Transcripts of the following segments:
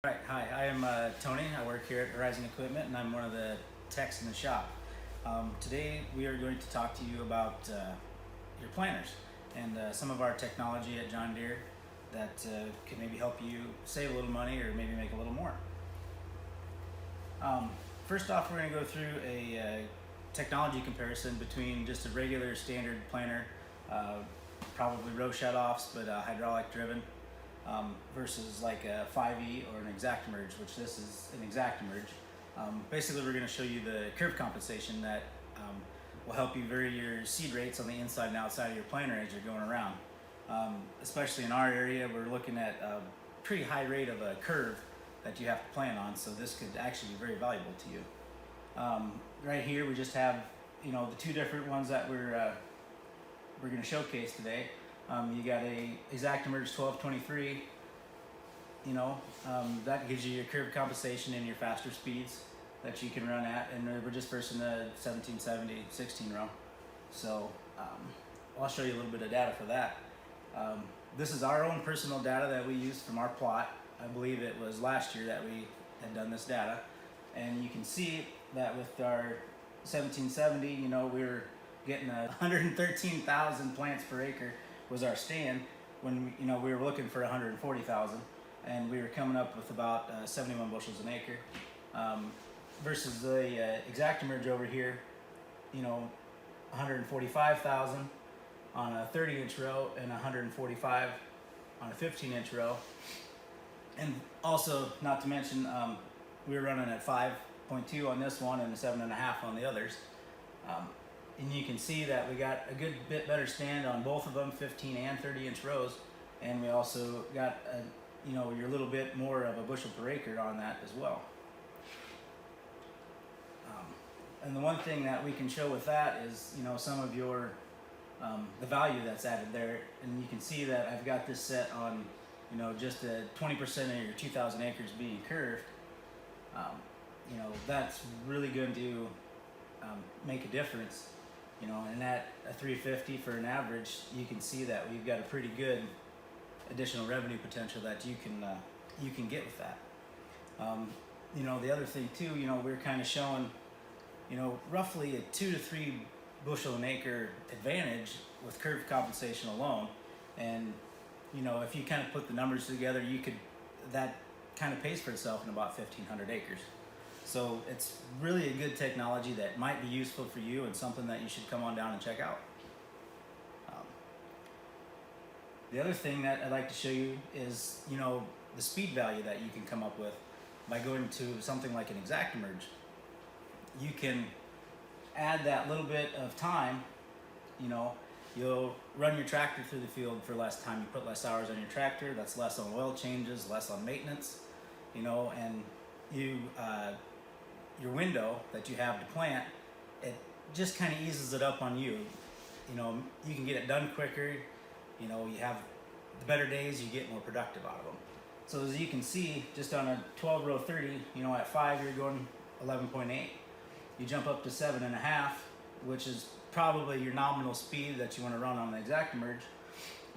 Right, hi, I am Tony. I work here at Horizon Equipment and I'm one of the techs in the shop. Today we are going to talk to you about your planters and some of our technology at John Deere that can maybe help you save a little money or maybe make a little more. First off, we're going to go through a technology comparison between just a regular standard planter, probably row shutoffs but hydraulic driven, versus like a 5E or an ExactEmerge, which this is an ExactEmerge. Basically, we're going to show you the curve compensation that will help you vary your seed rates on the inside and outside of your planter as you're going around. Especially in our area, we're looking at a pretty high rate of a curve that you have to plan on, so this could actually be very valuable to you. Right here, we just have the two different ones that we're going to showcase today. You got a ExactEmerge 1223. That gives you your curve compensation and your faster speeds that you can run at, and we're just versing the 1770 16 row. So I'll show you a little bit of data for that. This is our own personal data that we used from our plot. I believe it was last year that we had done this data, and you can see that with our 1770, we were getting 113,000 plants per acre was our stand when we were looking for 140,000, and we were coming up with about 71 bushels an acre, versus the ExactEmerge over here, 145,000 on a 30-inch row and 145 on a 15-inch row. And also, not to mention, we were running at 5.2 on this one and a 7.5 on the others. And you can see that we got a good bit better stand on both of them, 15 and 30-inch rows, and we also got your little bit more of a bushel per acre on that as well. And the one thing that we can show with that is some of your the value that's added there, and you can see that I've got this set on just a 20% of your 2,000 acres being curved. That's really going to make a difference. And at a 350 for an average, you can see that we've got a pretty good additional revenue potential that you can get with that. The other thing too, we're kind of showing, roughly a 2 to 3 bushel an acre advantage with curve compensation alone. And if you kind of put the numbers together, that kind of pays for itself in about 1,500 acres. So it's really a good technology that might be useful for you and something that you should come on down and check out. The other thing that I'd like to show you is, the speed value that you can come up with by going to something like an ExactEmerge. You can add that little bit of time. You'll run your tractor through the field for less time. You put less hours on your tractor. That's less on oil changes, less on maintenance. And your window that you have to plant, it just kind of eases it up on you. You can get it done quicker. You have the better days, you get more productive out of them. So as you can see, just on a 12 row 30, at 5 you're going 11.8. You jump up to 7.5, which is probably your nominal speed that you want to run on the ExactEmerge.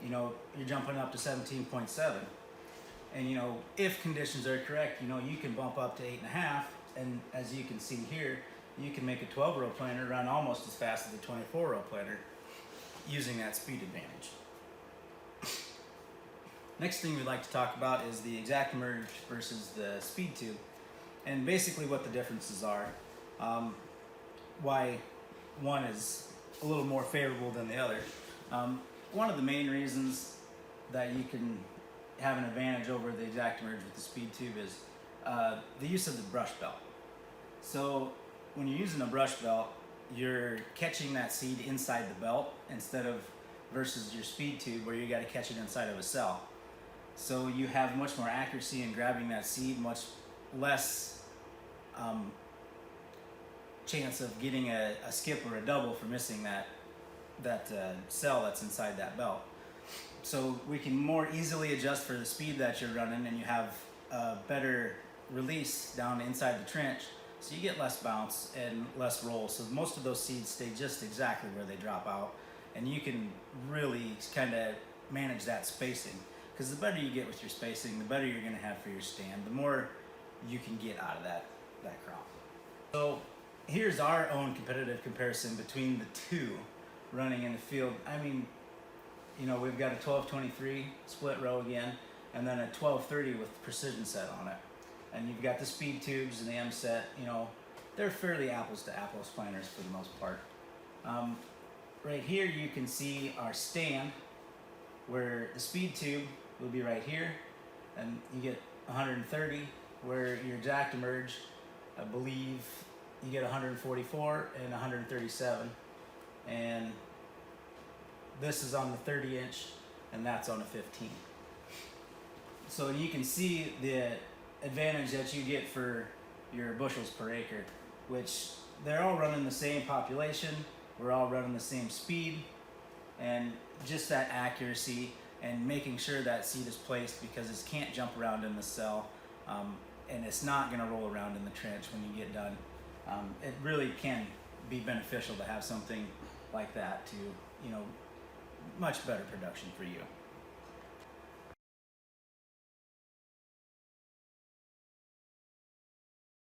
You're jumping up to 17.7. And if conditions are correct, you can bump up to 8.5. And as you can see here, you can make a 12 row planter run almost as fast as a 24 row planter using that speed advantage. Next thing we'd like to talk about is the ExactEmerge versus the speed tube, and basically what the differences are, why one is a little more favorable than the other. One of the main reasons that you can have an advantage over the ExactEmerge with the speed tube is the use of the brush belt. So when you're using a brush belt, you're catching that seed inside the belt versus your speed tube where you got to catch it inside of a cell. So you have much more accuracy in grabbing that seed, much less chance of getting a skip or a double for missing that cell that's inside that belt. So we can more easily adjust for the speed that you're running, and you have a better release down inside the trench, so you get less bounce and less roll. So most of those seeds stay just exactly where they drop out, and you can really kind of manage that spacing. because the better you get with your spacing, the better you're going to have for your stand, the more you can get out of that crop. So here's our own competitive comparison between the two running in the field. I mean, you know, we've got a 1223 split row again, and then a 1230 with precision set on it. And you've got the speed tubes and the M set. You know, they're fairly apples to apples planters for the most part. Right here you can see our stand, where the speed tube will be right here, and you get 130, where your ExactEmerge, I believe you get 144 and 137, and this is on the 30-inch and that's on a 15. So you can see the advantage that you get for your bushels per acre, which they're all running the same population, we're all running the same speed, and just that accuracy and making sure that seed is placed, because it can't jump around in the cell, and it's not going to roll around in the trench when you get done. It really can be beneficial to have something like that to, you know, much better production for you.